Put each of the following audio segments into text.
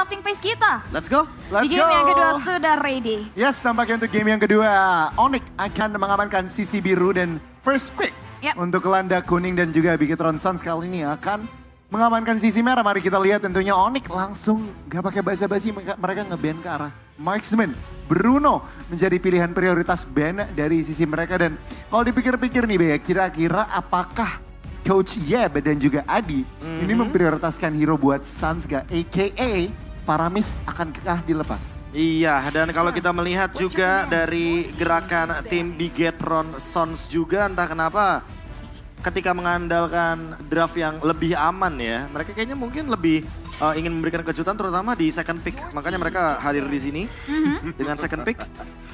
voting phase kita. Let's go. Di game yang kedua sudah ready. Yes, tampaknya untuk game yang kedua, Onyx akan mengamankan sisi biru dan first pick. Yep. Untuk Landa kuning dan juga Bigetron Suns kali ini akan mengamankan sisi merah. Mari kita lihat tentunya Onyx langsung gak pakai basa-basi, mereka nge-ban ke arah marksman. Bruno menjadi pilihan prioritas ban dari sisi mereka. Dan kalau dipikir-pikir nih Be, kira-kira apakah Coach Yeb dan juga Adi ini memprioritaskan hero buat Suns gak? AKA Paramis akan kekah dilepas. Iya, dan kalau kita melihat juga dari gerakan tim Bigetron Sons juga entah kenapa ketika mengandalkan draft yang lebih aman ya, mereka kayaknya mungkin lebih ingin memberikan kejutan terutama di second pick. Makanya mereka hadir di sini dengan second pick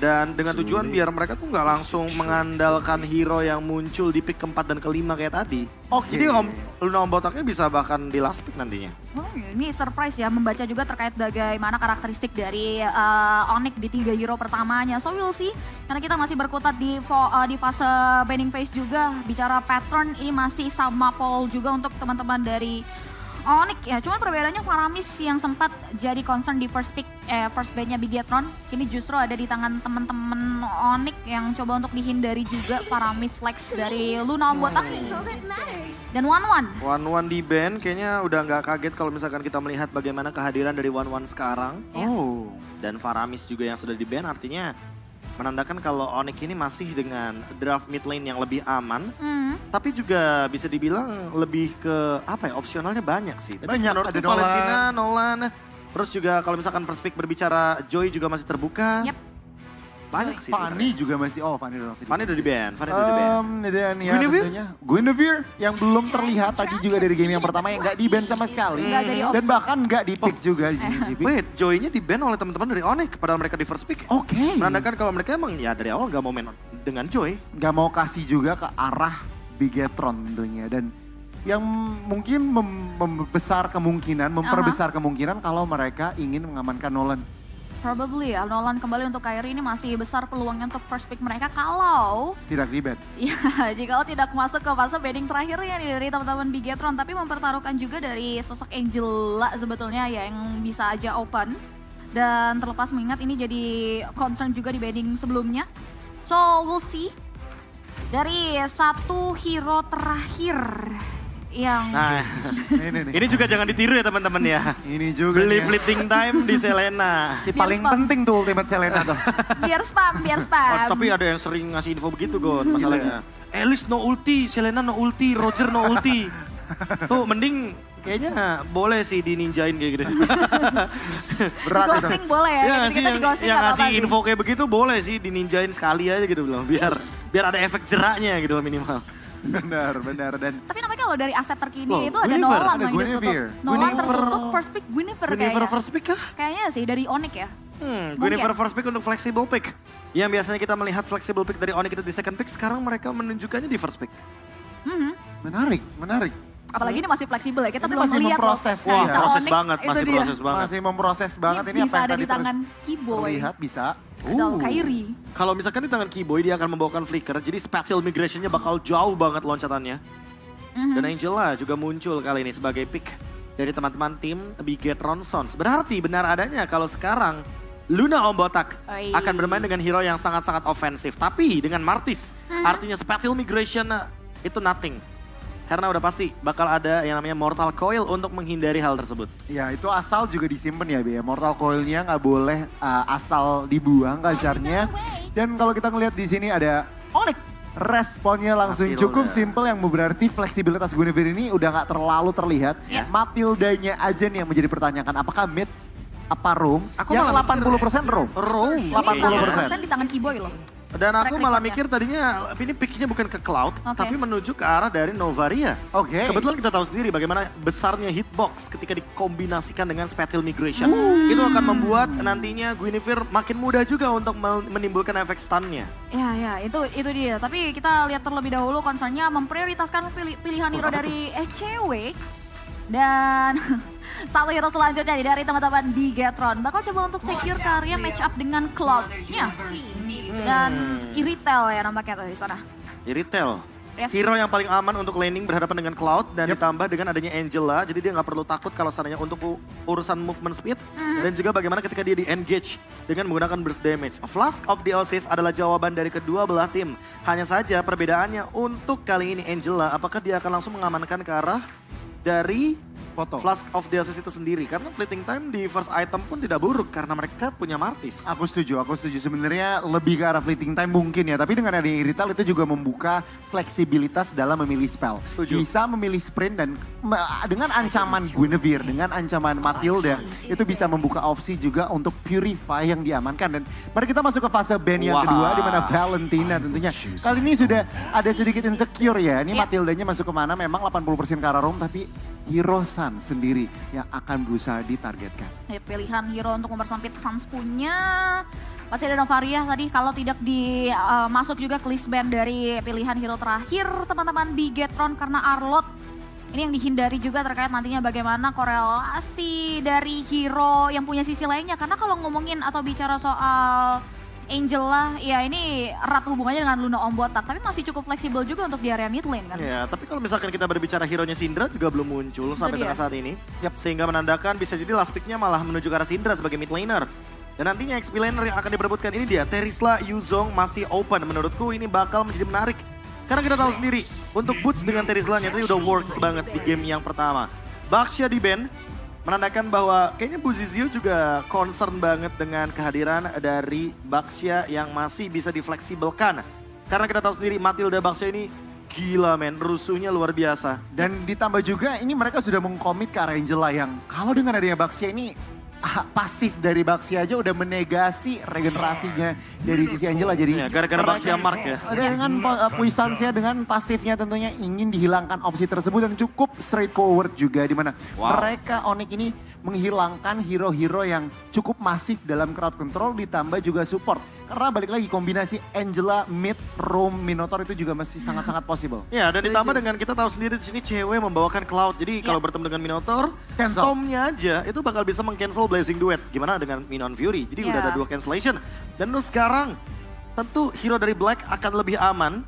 dan dengan tujuan biar mereka tuh nggak langsung mengandalkan hero yang muncul di pick keempat dan kelima kayak tadi. Oke. Jadi Luna Om Botaknya bisa bahkan di last pick nantinya. Oh, ini surprise ya, membaca juga terkait bagaimana karakteristik dari Onyx di 3 hero pertamanya. So we'll see, karena kita masih berkutat di fase banning phase juga. Bicara pattern, ini masih sama Paul juga untuk teman-teman dari Onyx ya. Cuman perbedaannya Paramis yang sempat jadi concern di first pick, first ban-nya Bigetron. Kini justru ada di tangan teman-teman Onyx yang coba untuk dihindari juga Paramis flex dari Luna Om Botak. Dan 1-1. 1-1 di ban kayaknya udah nggak kaget kalau misalkan kita melihat bagaimana kehadiran dari 1-1 sekarang. Oh. Dan Paramis juga yang sudah di ban artinya menandakan kalau Onyx ini masih dengan draft mid lane yang lebih aman. Tapi juga bisa dibilang lebih ke apa ya, opsionalnya banyak sih. Tapi Banyak, menurutku ada Valentina, Nolan. Terus juga kalau misalkan first pick berbicara Joy juga masih terbuka. Yep. Banyak sih Fanny juga masih, Fanny udah masih. Fanny udah di ban, Fanny udah di ban. Dan ya Guinevere? tentunya Guinevere yang belum terlihat tadi juga dari game yang pertama yang gak di ban sama sekali. Nggak jadi Dan opsi. bahkan gak di pick juga. Wait, Joy-nya di ban oleh teman-teman dari Onyx padahal mereka di first pick. Oke. Menandakan kalau mereka emang ya dari awal gak mau main dengan Joy. Gak mau kasih juga ke arah Bigetron tentunya. Dan yang mungkin membesar kemungkinan, memperbesar kemungkinan kalau mereka ingin mengamankan Nolan. Probably ya, Nolan kembali untuk Kyrie ini masih besar peluangnya untuk first pick mereka kalau Tidak di ban. ya jika tidak masuk ke fase banning terakhirnya nih dari teman-teman Bigetron, tapi mempertaruhkan juga dari sosok Angela sebetulnya ya yang bisa aja open. Dan terlepas mengingat ini jadi concern juga di banning sebelumnya. So we'll see. Dari satu hero terakhir yang Nah, Ini ini juga jangan ditiru ya teman-teman ya. Ini juga Beli nih, fleeting time di Selena. si Biar paling spam. penting tuh ultimate Selena tuh. biar spam. Oh, tapi ada yang sering ngasih info begitu Gon masalahnya. Alice no ulti, Selena no ulti, Roger no ulti. Tuh mending kayaknya boleh sih dininjain kayak gitu. Berat di itu. ghosting boleh ya, Ya kita di ghosting yang nggak ngasih apa-apa sih. info kayak begitu boleh sih dininjain sekali aja gitu loh. Biar ada efek jeraknya gitu minimal. Benar. Dan Tapi namanya kalau dari aset terkini Loh, itu ada Guinevere. Nolan Ada yang ditutup. Guinevere. Nolan Guinevere. tertutup first pick Guinevere Guinevere kayaknya. first pick kah? Kayaknya sih dari Onyx ya. Guinevere first pick untuk flexible pick. Yang biasanya kita melihat flexible pick dari Onyx itu di second pick, sekarang mereka menunjukkannya di first pick. menarik. Apalagi ini masih fleksibel ya, kita Ini belum masih melihat memproses loh. ya. Cara Proses Onyx, banget, itu masih dia. proses banget. Masih memproses banget ini Bisa apa yang ada di tadi tangan Keyboy terlihat bisa. atau Kyrie. Kalau misalkan di tangan Keyboy dia akan membawakan flicker, jadi spatial migrationnya bakal jauh banget loncatannya. Dan Angela juga muncul kali ini sebagai pick dari teman-teman tim Bigetron Sons. Berarti benar adanya kalau sekarang Luna Om Botak Oi. akan bermain dengan hero yang sangat-sangat ofensif. Tapi dengan Martis, artinya spatial migration itu nothing. Karena udah pasti bakal ada yang namanya Mortal Coil untuk menghindari hal tersebut. Ya itu asal juga disimpan ya Be. Mortal Coil-nya nggak boleh asal dibuang gazarnya. Dan kalau kita ngelihat di sini ada Onyx. Responnya langsung Matilda. cukup simple yang berarti fleksibilitas Guinevere ini udah nggak terlalu terlihat. Ya. Matildanya aja nih yang menjadi pertanyaan. Apakah mid apa roam? Aku Yang malah 80% roam. Roam. Ini 80%. 100% di tangan Keyboy loh. Dan aku Track malah recordnya. mikir tadinya ini picknya bukan ke Cloud, Oke. tapi menuju ke arah dari Novaria. Oke. Kebetulan kita tahu sendiri bagaimana besarnya hitbox ketika dikombinasikan dengan spatial migration. Itu akan membuat nantinya Guinevere makin mudah juga untuk menimbulkan efek stunnya. Ya itu dia. Tapi kita lihat terlebih dahulu concernnya memprioritaskan pilihan hero dari SCW. Dan satu hero selanjutnya nih dari teman-teman Bigetron bakal coba untuk secure karya match up dengan Cloud-nya. Dan Iritel ya nampaknya tuh di sana. Di retail. Yes. Hero yang paling aman untuk laning berhadapan dengan Cloud dan ditambah dengan adanya Angela, jadi dia nggak perlu takut kalau seandainya untuk urusan movement speed dan juga bagaimana ketika dia di engage dengan menggunakan burst damage. A Flask of the Oasis adalah jawaban dari kedua belah tim. Hanya saja perbedaannya untuk kali ini Angela, apakah dia akan langsung mengamankan ke arah dari Foto. Flask of the Oasis itu sendiri. Karena fleeting time di first item pun tidak buruk karena mereka punya Martis. Aku setuju. Sebenarnya lebih ke arah fleeting time mungkin ya. Tapi dengan adanya Irithal itu juga membuka fleksibilitas dalam memilih spell. Setuju. Bisa memilih sprint dan dengan ancaman Guinevere, dengan ancaman Matilda, itu bisa membuka opsi juga untuk Purify yang diamankan. Dan mari kita masuk ke fase ban yang kedua, di mana Valentina tentunya. Kali ini sudah ada sedikit insecure ya. Ini Matildanya masuk kemana, memang 80% ke arah roam, tapi Hero Sun sendiri yang akan berusaha ditargetkan. Ya, pilihan hero untuk mempersempit Suns punya masih ada Novaria tadi, kalau tidak masuk juga ke list band dari pilihan hero terakhir teman-teman Bigetron karena Arlot. Ini yang dihindari juga terkait nantinya bagaimana korelasi dari hero yang punya sisi lainnya. Karena kalau ngomongin atau bicara soal Angela, ya ini erat hubungannya dengan Luna Om Botak. Tapi masih cukup fleksibel juga untuk di area mid lane kan. Ya, tapi kalau misalkan kita berbicara hero-nya Syndra juga belum muncul sampai dengan saat ini. Sehingga menandakan bisa jadi last pick-nya malah menuju ke arah Syndra sebagai mid laner. Dan nantinya XP laner yang akan diperebutkan ini dia, Terisla Yuzong masih open. Menurutku ini bakal menjadi menarik. Karena kita tahu sendiri, untuk Boots dengan Terisla tadi udah works banget di game yang pertama. Baxia di ban, menandakan bahwa kayaknya Buzizio juga concern banget dengan kehadiran dari Baxia yang masih bisa difleksibelkan. Karena kita tahu sendiri Matilda Baxia ini gila men, rusuhnya luar biasa. Dan ditambah juga ini mereka sudah mengkomit ke arah Angela yang kalau dengan adanya Baxia ini pasif dari Baxia aja udah menegasi regenerasinya dari sisi Angela. Jadi gara-gara Baxia Mark ya. Dengan puissance-nya, dengan pasifnya tentunya ingin dihilangkan opsi tersebut dan cukup straightforward juga di mana mereka Onyx ini menghilangkan hero-hero yang cukup masif dalam crowd control ditambah juga support. Karena balik lagi kombinasi Angela, mid, roam, Minotaur itu juga masih sangat-sangat possible. Ya, dan ditambah dengan kita tahu sendiri di sini cewek membawakan Cloud. Jadi kalau bertemu dengan Minotaur, Storm-nya aja itu bakal bisa meng-cancel Blazing Duet. Gimana dengan Minon Fury? Jadi udah ada 2 cancellation. Dan untuk sekarang tentu hero dari Black akan lebih aman.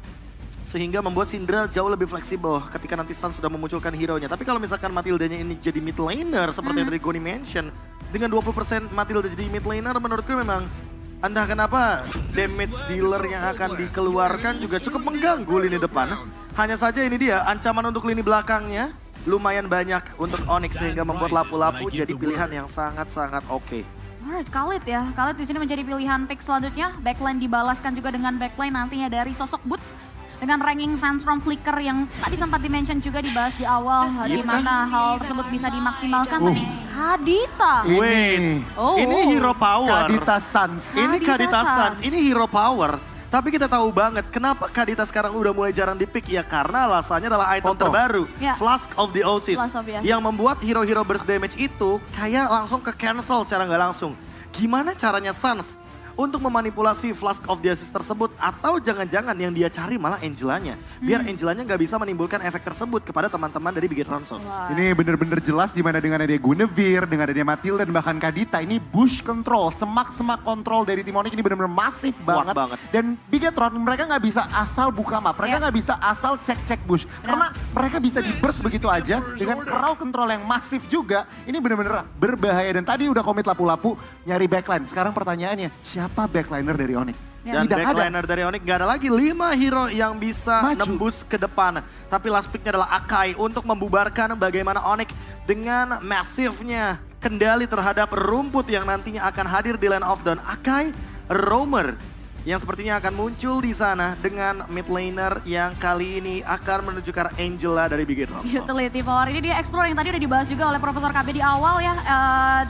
Sehingga membuat Syndra jauh lebih fleksibel ketika nanti Sun sudah memunculkan hero-nya. Tapi kalau misalkan Matildanya ini jadi mid laner seperti yang tadi Goni mention. Dengan 20% Matilda jadi mid laner menurutku memang entah kenapa damage dealer yang akan dikeluarkan juga cukup mengganggu lini depan. Hanya saja ini dia ancaman untuk lini belakangnya lumayan banyak untuk Onyx sehingga membuat lapu-lapu jadi pilihan yang sangat-sangat oke. Alright, Khalid ya. Khalid di sini menjadi pilihan pick selanjutnya. Backline dibalaskan juga dengan backline nantinya dari sosok Boots. Dengan ranking Sandstorm Flicker yang tadi sempat dimention juga dibahas di awal. Di mana hal tersebut bisa dimaksimalkan. Tapi Kadita. Ini hero power. Kadita Suns. Ini Kadita Suns, ini hero power. Tapi kita tahu banget kenapa Kadita sekarang udah mulai jarang di-pick. Ya karena alasannya adalah item terbaru. Flask of the Oasis. Yang membuat hero-hero burst damage itu kayak langsung ke cancel secara nggak langsung. Gimana caranya Suns untuk memanipulasi Flask of the Oasis tersebut? Atau jangan-jangan yang dia cari malah Angelanya. Biar Angelanya nggak bisa menimbulkan efek tersebut kepada teman-teman dari Bigetron Sons. Ini bener-bener jelas dimana dengan ada Guinevere, dengan ada Matilda dan bahkan Kadita. Ini bush control, semak-semak kontrol dari tim Onyx ini bener-bener masif banget. Dan Bigetron mereka nggak bisa asal buka map, mereka nggak bisa asal cek-cek bush. Karena mereka bisa di burst begitu aja dengan crowd control yang masif juga. Ini bener-bener berbahaya dan tadi udah komit lapu-lapu nyari backline. Sekarang pertanyaannya, siapa backliner dari Onyx? Dan backliner dari Onyx gak ada lagi 5 hero yang bisa nembus ke depan. Tapi last picknya adalah Akai untuk membubarkan bagaimana Onyx dengan masifnya kendali terhadap rumput yang nantinya akan hadir di Land of Dawn. Akai, Roamer yang sepertinya akan muncul di sana dengan mid laner yang kali ini akan menuju ke arah Angela dari Bigetron. Utility power ini dia explore yang tadi udah dibahas juga oleh Profesor KB di awal ya.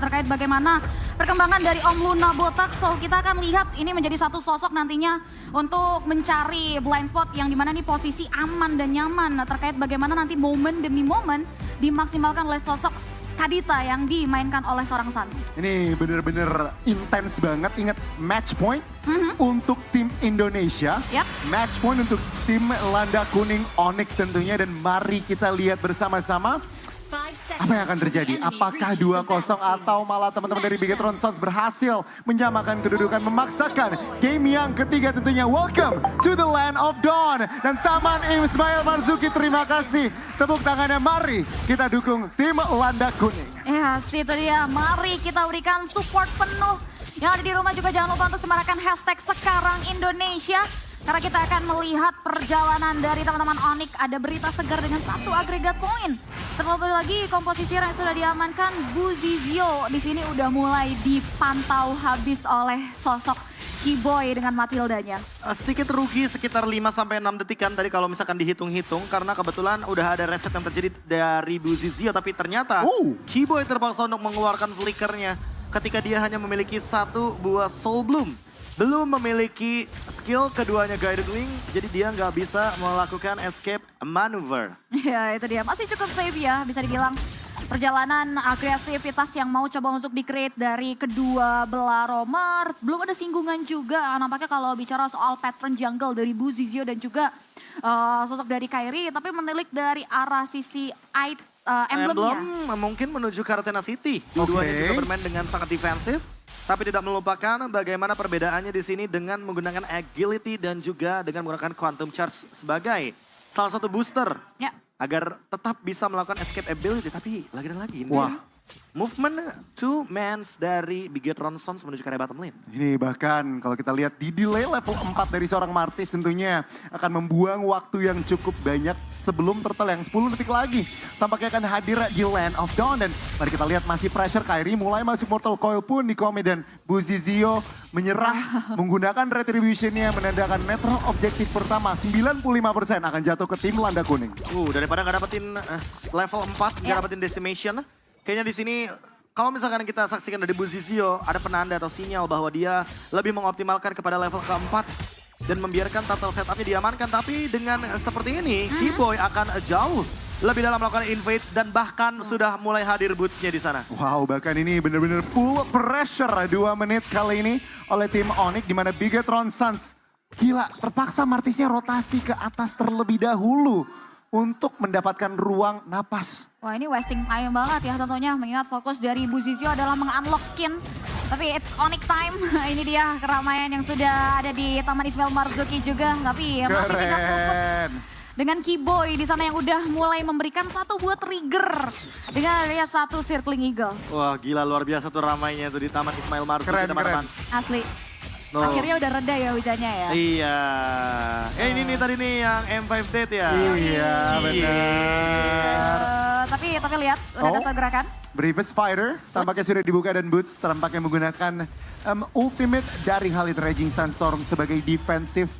Terkait bagaimana perkembangan dari Om Luna Botak. So kita akan lihat ini menjadi satu sosok nantinya untuk mencari blind spot yang dimana nih posisi aman dan nyaman. Terkait bagaimana nanti momen demi momen dimaksimalkan oleh sosok Kadita yang dimainkan oleh seorang Suns. Ini bener-bener intens banget. Ingat match point untuk tim Indonesia. Match point untuk tim Landa Kuning Onyx tentunya. Dan mari kita lihat bersama-sama Apa yang akan terjadi? Apakah 2-0 atau malah teman-teman dari Bigetron Sons berhasil menyamakan kedudukan, memaksakan game yang ketiga tentunya. Welcome to the land of dawn. Dan Taman Ismail Marzuki, terima kasih. Tepuk tangannya, mari kita dukung tim Landa Kuning. Ya, itu dia. Mari kita berikan support penuh. Yang ada di rumah juga jangan lupa untuk semarakan hashtag sekarang Indonesia. Karena kita akan melihat perjalanan dari teman-teman Onyx. Ada berita segar dengan 1 agregat poin. Terlebih lagi komposisi yang sudah diamankan, Buzizio di sini udah mulai dipantau habis oleh sosok Keyboy dengan Matildanya. Sedikit rugi sekitar 5-6 detikan tadi kalau misalkan dihitung-hitung. Karena kebetulan udah ada reset yang terjadi dari Buzizio. Tapi ternyata Keyboy terpaksa untuk mengeluarkan flickernya ketika dia hanya memiliki 1 buah Soul Bloom. Belum memiliki skill keduanya Guided Wing, jadi dia nggak bisa melakukan escape maneuver. Ya itu dia, masih cukup safe ya bisa dibilang. Perjalanan agresivitas yang mau coba untuk di-create dari kedua belah romer. Belum ada singgungan juga, nampaknya kalau bicara soal pattern jungle dari Buzizio dan juga sosok dari Kairi. Tapi menilik dari arah sisi emblemnya. Emblem mungkin menuju ke Athena City. Keduanya juga bermain dengan sangat defensif. Tapi tidak melupakan bagaimana perbedaannya di sini dengan menggunakan agility dan juga dengan menggunakan quantum charge sebagai salah satu booster. Ya. Agar tetap bisa melakukan escape ability. Tapi lagi dan lagi ini movement 2 mans dari Bigetron Sons menuju ke area bottom lane. Ini bahkan kalau kita lihat di delay level 4 dari seorang Martis tentunya akan membuang waktu yang cukup banyak sebelum turtle yang 10 detik lagi. Tampaknya akan hadir di Land of Dawn dan mari kita lihat masih pressure Kairi mulai masuk Mortal Coil pun di Kome dan Buzizio menyerah menggunakan retributionnya menandakan netral objektif pertama 95% akan jatuh ke tim Landa Kuning. Daripada nggak dapetin level 4, nggak dapetin decimation. Kayaknya di sini kalau misalkan kita saksikan dari Buzizio ada penanda atau sinyal bahwa dia lebih mengoptimalkan kepada level keempat dan membiarkan turtle setupnya diamankan. Tapi dengan seperti ini, Keyboy akan jauh lebih dalam melakukan invade dan bahkan sudah mulai hadir boots-nya di sana. Wow, bahkan ini benar-benar full pressure 2 menit kali ini oleh tim Onyx di mana Bigetron Sons gila terpaksa Martisnya rotasi ke atas terlebih dahulu untuk mendapatkan ruang napas. Wah ini wasting time banget ya tentunya mengingat fokus dari Buzizio adalah meng-unlock skin. Tapi it's Onyx time, ini dia keramaian yang sudah ada di Taman Ismail Marzuki juga. Tapi masih tidak luput dengan Keyboy di sana yang udah mulai memberikan 1 buah trigger dengan area 1 Circling Eagle. Wah gila luar biasa tuh ramainya tuh di Taman Ismail Marzuki teman-teman. Asli. Akhirnya udah reda ya hujannya ya. Iya. Ini nih tadi nih yang M5 Dead ya. Iya benar. Tapi lihat udah ada gerakan. Bravest Fighter tampaknya sudah dibuka dan Boots tampaknya menggunakan ultimate dari Khalid Raging Sandstorm sebagai defensive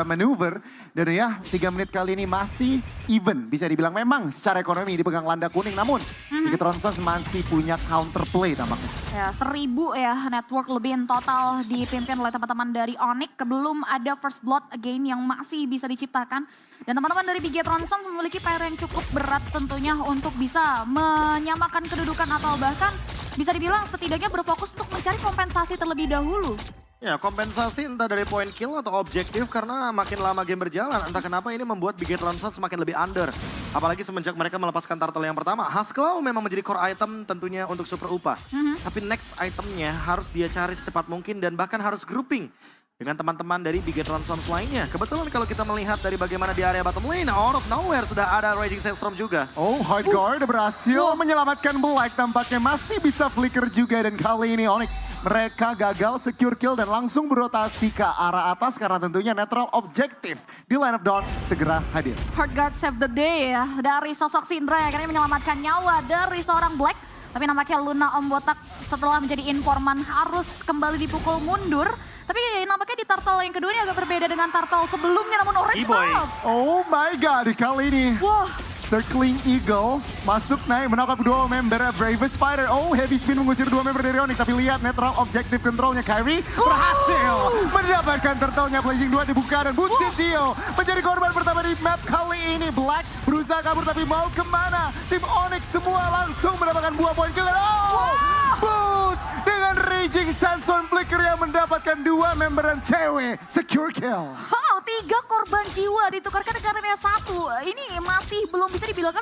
maneuver. Dan ya 3 menit kali ini masih even bisa dibilang memang secara ekonomi dipegang Landa Kuning. Namun Bigetron Sons masih punya counterplay tampaknya. Ya 1000 ya network lebih in total dipimpin oleh teman-teman dari Onyx. Belum ada first blood again yang masih bisa diciptakan. Dan teman-teman dari Bigetron Sons memiliki PR yang cukup berat tentunya untuk bisa menyamakan kedudukan atau bahkan bisa dibilang setidaknya berfokus untuk mencari kompensasi terlebih dahulu. Ya kompensasi entah dari point kill atau objektif karena makin lama game berjalan. Entah kenapa ini membuat Bigetron Sons semakin lebih under. Apalagi semenjak mereka melepaskan turtle yang pertama. Haskell memang menjadi core item tentunya untuk super UPA. Tapi next itemnya harus dia cari secepat mungkin dan bahkan harus grouping dengan teman-teman dari Bigetron Sons lainnya. Kebetulan kalau kita melihat dari bagaimana di area bottom lane, out of nowhere sudah ada Raging Sandstorm juga. Oh, Hard Guard berhasil menyelamatkan Black, tampaknya masih bisa flicker juga dan kali ini Onyx mereka gagal secure kill dan langsung berotasi ke arah atas karena tentunya netral objektif di Line of Dawn segera hadir. Hard Guard save the day ya dari sosok Syndra yang akhirnya menyelamatkan nyawa dari seorang Black. Tapi nampaknya Luna Om Botak setelah menjadi informan harus kembali dipukul mundur. Tapi nampaknya di turtle yang kedua ini agak berbeda dengan turtle sebelumnya namun Orange out. Oh my god, kali ini. Wah. Circling Eagle masuk naik menangkap 2 member Bravest Fighter. Oh, heavy spin mengusir 2 member dari Onyx. Tapi lihat netral objektif controlnya Kairi berhasil mendapatkan turtle-nya. Blazing 2 dibuka dan Buzizio menjadi korban pertama di map kali ini. Black berusaha kabur tapi mau kemana? Tim Onyx semua langsung mendapatkan buah poin kill. Oh, Boots dengan Raging Sandstorm Flicker yang mendapatkan 2 member dan cewek secure kill. Wow, 3 korban jiwa ditukarkan dengan area 1. Ini masih belum bisa dibilang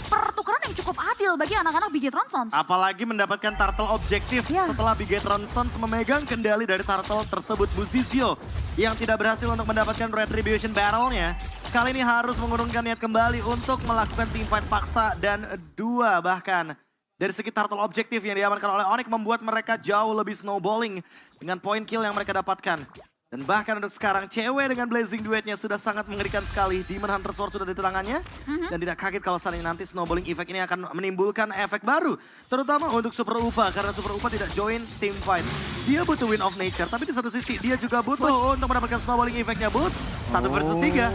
pertukaran pertukaran yang cukup adil bagi anak-anak Bigetron Sons. Apalagi mendapatkan turtle objektif Ya. setelah Bigetron Sons memegang kendali dari turtle tersebut. Buzizio yang tidak berhasil untuk mendapatkan retribution battle-nya. Kali ini harus mengurungkan niat kembali untuk melakukan teamfight paksa dan 2 bahkan. Dari segi turtle objektif yang diamankan oleh Onyx membuat mereka jauh lebih snowballing dengan poin kill yang mereka dapatkan. Dan bahkan untuk sekarang cewek dengan Blazing Duetnya sudah sangat mengerikan sekali. Demon Hunter Sword sudah di tangannya. Dan tidak kaget kalau saling nanti snowballing effect ini akan menimbulkan efek baru. Terutama untuk Super Upa karena Super Upa tidak join team fight. Dia butuh Win of Nature tapi di satu sisi dia juga butuh untuk mendapatkan snowballing effect-nya Boots. 1 versus 3.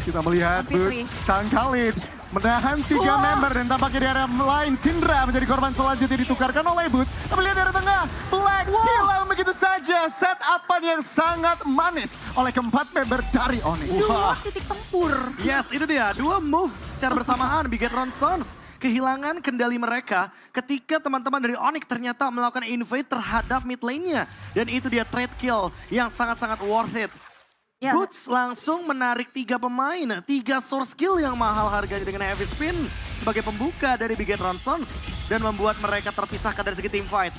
Kita melihat Fitri. Boots sang Khalid menahan 3 member dan tampaknya di area lain Syndra menjadi korban selanjutnya ditukarkan oleh Boots. Tapi lihat dari tengah, Black hilang begitu saja. Set-upan yang sangat manis oleh keempat member dari Onyx. Dua titik tempur. Yes, itu dia. 2 move secara bersamaan Bigetron Sons. Kehilangan kendali mereka ketika teman-teman dari Onyx ternyata melakukan invade terhadap mid lane-nya. Dan itu dia trade kill yang sangat-sangat worth it. Ya. Boots langsung menarik 3 pemain, 3 source skill yang mahal harganya dengan heavy spin sebagai pembuka dari Bigetron Sons dan membuat mereka terpisahkan dari segi team fight.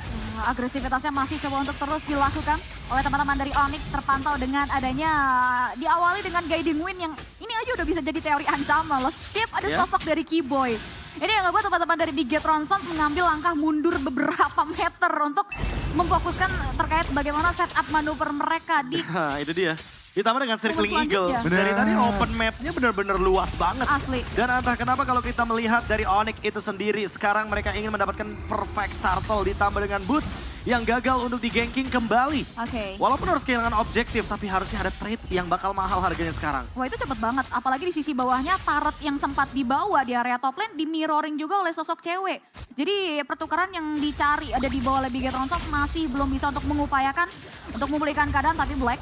Agresivitasnya masih coba untuk terus dilakukan oleh teman-teman dari Onyx, terpantau dengan adanya diawali dengan guiding win yang ini aja udah bisa jadi teori ancaman loh. Setiap ada Ya. sosok dari Keyboy. Ini yang ngebuat teman-teman dari Bigetron Sons mengambil langkah mundur beberapa meter untuk memfokuskan terkait bagaimana setup manuver mereka di Nah, itu dia. Ditambah dengan Circling Momen Eagle. selanjutnya. Dari Benar. tadi open mapnya benar-benar luas banget. Asli. Dan entah kenapa kalau kita melihat dari Onyx itu sendiri, sekarang mereka ingin mendapatkan perfect turtle ditambah dengan Boots yang gagal untuk di-ganking kembali. Oke. Walaupun harus kehilangan objektif, tapi harusnya ada trade yang bakal mahal harganya sekarang. Wah itu cepet banget, apalagi di sisi bawahnya turret yang sempat dibawa di area top lane di mirroring juga oleh sosok cewek. Jadi pertukaran yang dicari ada di bawah oleh Bigetron Sons masih belum bisa untuk mengupayakan untuk memulihkan keadaan, tapi Black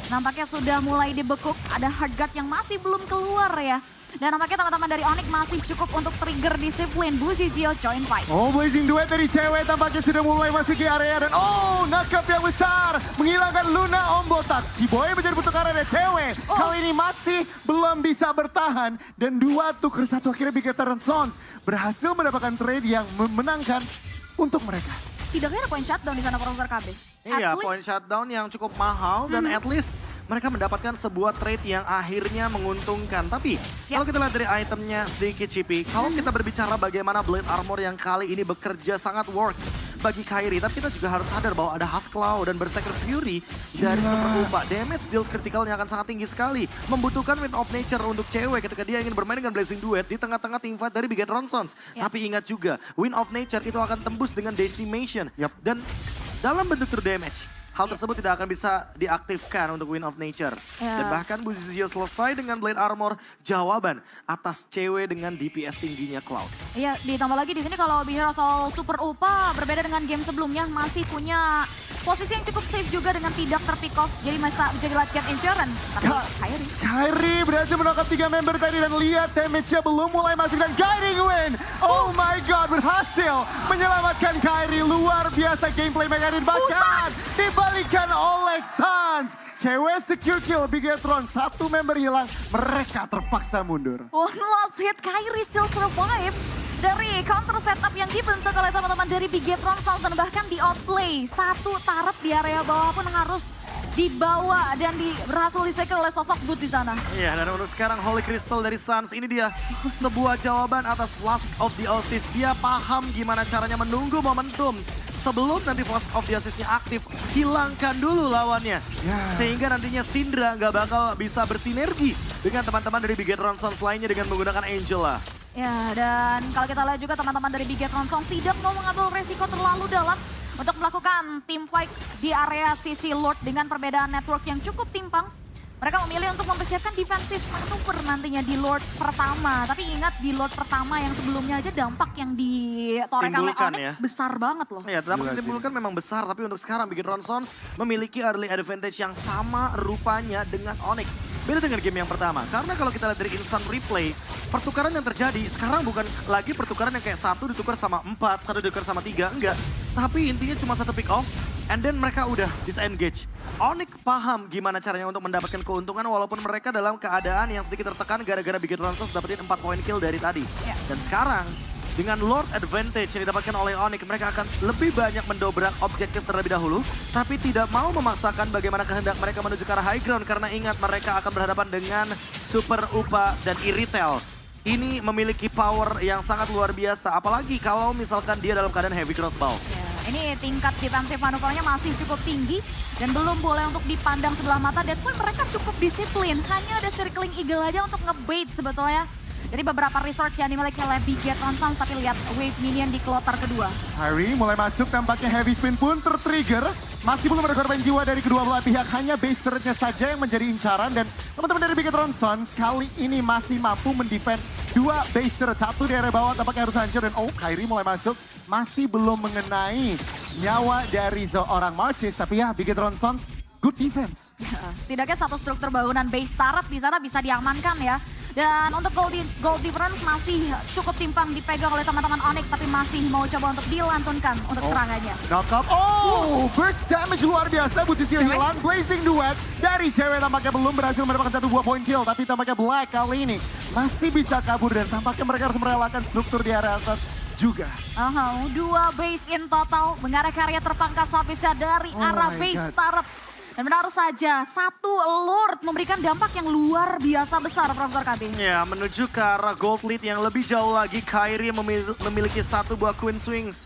nampaknya sudah mulai dibekuk, ada hard guard yang masih belum keluar ya. Dan nampaknya teman-teman dari Onyx masih cukup untuk trigger disiplin. Buzizio join fight. Oh, Blazing Duet dari cewek tampaknya sudah mulai masuk ke area dan nakap yang besar menghilangkan Luna Om Botak. Keyboy menjadi pertukaran dari cewek. Kali ini masih belum bisa bertahan dan 2 tuker 1 akhirnya Bigetron Sons berhasil mendapatkan trade yang memenangkan untuk mereka. Setidaknya ada point shutdown di sana produser KB. Iya, At least- point shutdown yang cukup mahal dan at least mereka mendapatkan sebuah trade yang akhirnya menguntungkan. Tapi kalau kita lihat dari itemnya sedikit Cipi, kalau kita berbicara bagaimana Blade Armor yang kali ini bekerja sangat works bagi Kairi, tapi kita juga harus sadar bahwa ada Huskclaw dan Berserker Fury dari Super Upa. Damage deal kritikalnya akan sangat tinggi sekali. Membutuhkan Wind of Nature untuk cewek ketika dia ingin bermain dengan Blazing Duet di tengah-tengah teamfight dari Bigetron Sons. Ya. Tapi ingat juga, Wind of Nature itu akan tembus dengan Decimation. Yap. Dan dalam bentuk true damage, hal tersebut tidak akan bisa diaktifkan untuk Wind of Nature. Ya. Dan bahkan Buzizio selesai dengan Blade Armor, jawaban atas cewek dengan DPS tingginya Cloud. Iya, ditambah lagi di sini kalau bicara soal Super Upa berbeda dengan game sebelumnya masih punya posisi yang cukup safe juga dengan tidak terpick off. Jadi bisa jadi late game insurance. Tapi Kairi. Kairi berhasil menangkap 3 member tadi dan lihat damage-nya belum mulai masuk dan guiding win. Oh my god, berhasil menyelamatkan Kairi. Luar biasa gameplay mekanik bahkan dibalikan oleh Suns. Cewek secure kill Bigetron, 1 member hilang, mereka terpaksa mundur. One last hit, Kairi still survive dari counter setup yang dibentuk oleh teman-teman dari Bigetron Sons dan bahkan di outplay. 1 turret di area bawah pun harus dibawa dan berhasil disecure oleh sosok Boot di sana. Iya, dan untuk sekarang Holy Crystal dari Suns ini dia sebuah jawaban atas Flask of the Oasis. Dia paham gimana caranya menunggu momentum. Sebelum nanti Flask of the Oasis-nya aktif, hilangkan dulu lawannya. Sehingga nantinya Syndra nggak bakal bisa bersinergi dengan teman-teman dari Bigetron Sons lainnya dengan menggunakan Angela. Ya, dan kalau kita lihat juga teman-teman dari Bigetron Sons tidak mau mengambil resiko terlalu dalam untuk melakukan team fight di area sisi Lord dengan perbedaan network yang cukup timpang. Mereka memilih untuk mempersiapkan defensive manuver nantinya di Lord pertama. Tapi ingat di Lord pertama yang sebelumnya aja dampak yang ditorehkan oleh Timbulkan, Onyx ya. besar banget loh. Ya, dampak yang ditimbulkan memang besar, tapi untuk sekarang Bigetron Sons memiliki early advantage yang sama rupanya dengan Onyx. Beda dengan game yang pertama, karena kalau kita lihat dari instant replay, pertukaran yang terjadi sekarang bukan lagi pertukaran yang kayak 1 ditukar sama 4, 1 ditukar sama 3, enggak. Tapi intinya cuma 1 pick off, and then mereka udah disengage. Onyx paham gimana caranya untuk mendapatkan keuntungan walaupun mereka dalam keadaan yang sedikit tertekan gara-gara Bigetron Sons dapetin 4 poin kill dari tadi. Ya. Dan sekarang dengan Lord Advantage yang didapatkan oleh Onyx, mereka akan lebih banyak mendobrak objektif terlebih dahulu, tapi tidak mau memaksakan bagaimana kehendak mereka menuju ke arah high ground, karena ingat mereka akan berhadapan dengan Super Upa dan Iritel. Ini memiliki power yang sangat luar biasa, apalagi kalau misalkan dia dalam keadaan heavy crossbow. Ya, ini tingkat defensif manuvernya masih cukup tinggi dan belum boleh untuk dipandang sebelah mata. That's why mereka cukup disiplin. Hanya ada circling eagle aja untuk ngebait sebetulnya. Dari beberapa research yang dimiliki oleh Bigetron Suns, tapi lihat wave minion di kloter kedua. Harry mulai masuk, tampaknya heavy spin pun tertrigger. Masih belum ada korban jiwa dari kedua belah pihak, hanya base turret-nya saja yang menjadi incaran. Dan teman-teman dari Bigetron Suns kali ini masih mampu mendefend dua base turret. Satu di area bawah tampaknya harus hancur, dan Kyrie mulai masuk. Masih belum mengenai nyawa dari seorang Marchis, tapi ya Bigetron Suns good defense. Setidaknya satu struktur bangunan base turret di sana bisa diamankan ya. Dan untuk gold difference masih cukup timpang dipegang oleh teman-teman Onyx, tapi masih mau coba untuk dilantunkan untuk serangannya. Knock up. Burst damage luar biasa. Bucisio hilang. Blazing Duet dari cewek tampaknya belum berhasil mendapatkan satu buah point kill. Tapi tampaknya Black kali ini masih bisa kabur, dan tampaknya mereka harus merelakan struktur di area atas juga. Dua base in total mengarah karya terpangkas habisnya dari arah base turret. Dan benar saja, satu Lord memberikan dampak yang luar biasa besar, Profesor KB. Ya, menuju ke arah gold lead yang lebih jauh lagi, Kyrie memiliki satu buah Queen Swings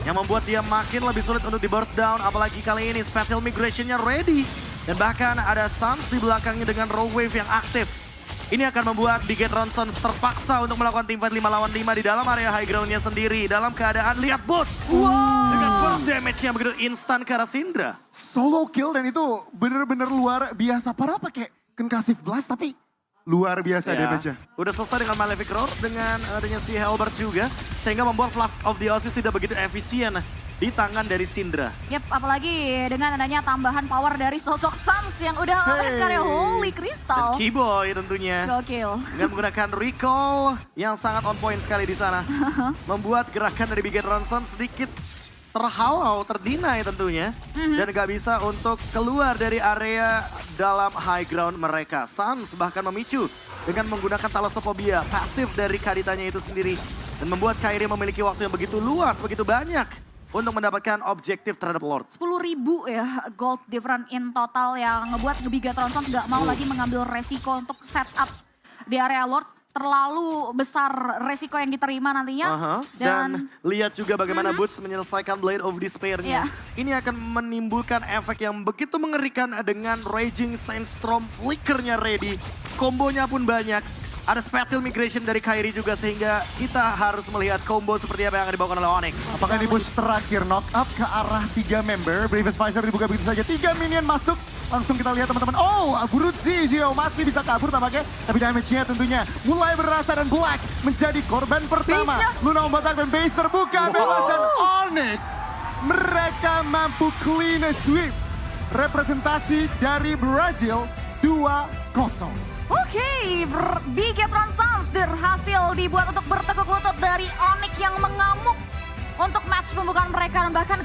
yang membuat dia makin lebih sulit untuk di burst down, apalagi kali ini Spatial Migration-nya ready. Dan bahkan ada Suns di belakangnya dengan Rogue Wave yang aktif. Ini akan membuat Bigetron Suns terpaksa untuk melakukan teamfight 5 lawan 5 di dalam area high ground-nya sendiri. Dalam keadaan lihat Boots. Dengan burst damage-nya begitu instan ke arah Syndra. Solo kill, dan itu bener-bener luar biasa. Para pakai Concussive Blast tapi luar biasa damage-nya. Udah selesai dengan Malefic Roar, dengan adanya si Halberd juga. Sehingga membuat Flask of the Oasis tidak begitu efisien di tangan dari Syndra. Yap, apalagi dengan adanya tambahan power dari sosok Suns yang udah ngelakuin karya Holy Crystal. Dan Keyboy tentunya. Gokil. Dengan menggunakan recall yang sangat on point sekali di sana. Membuat gerakan dari Bigetron Suns sedikit terhalau, terdinai tentunya. Dan gak bisa untuk keluar dari area dalam high ground mereka. Suns bahkan memicu dengan menggunakan Thalassophobia, pasif dari Kaditanya itu sendiri. Dan membuat Kyrie memiliki waktu yang begitu luas, begitu banyak untuk mendapatkan objektif terhadap Lord. 10.000 ya gold different in total yang ngebuat Bigetron Suns gak mau lagi mengambil resiko untuk setup di area Lord. Terlalu besar resiko yang diterima nantinya. Dan lihat juga bagaimana Boots menyelesaikan Blade of Despair-nya. Ini akan menimbulkan efek yang begitu mengerikan dengan Raging Sandstorm, flickernya ready. Kombonya pun banyak. Ada Spatial Migration dari Kyrie juga, sehingga kita harus melihat combo seperti apa yang akan dibawakan oleh Onyx. Apakah di push terakhir knock up ke arah 3 member. Bravest Visor dibuka begitu saja. 3 minion masuk. Langsung kita lihat teman-teman. Brutzi Gio masih bisa kabur tampaknya. Tapi damage-nya tentunya mulai berasa, dan Black menjadi korban pertama. Luna membatak dan base terbuka. Bebasan Onyx. Mereka mampu clean sweep. Representasi dari Brazil 2-0. Oke, Bigetron Suns berhasil dibuat untuk bertekuk lutut dari Onyx yang mengamuk untuk match pembukaan mereka, dan bahkan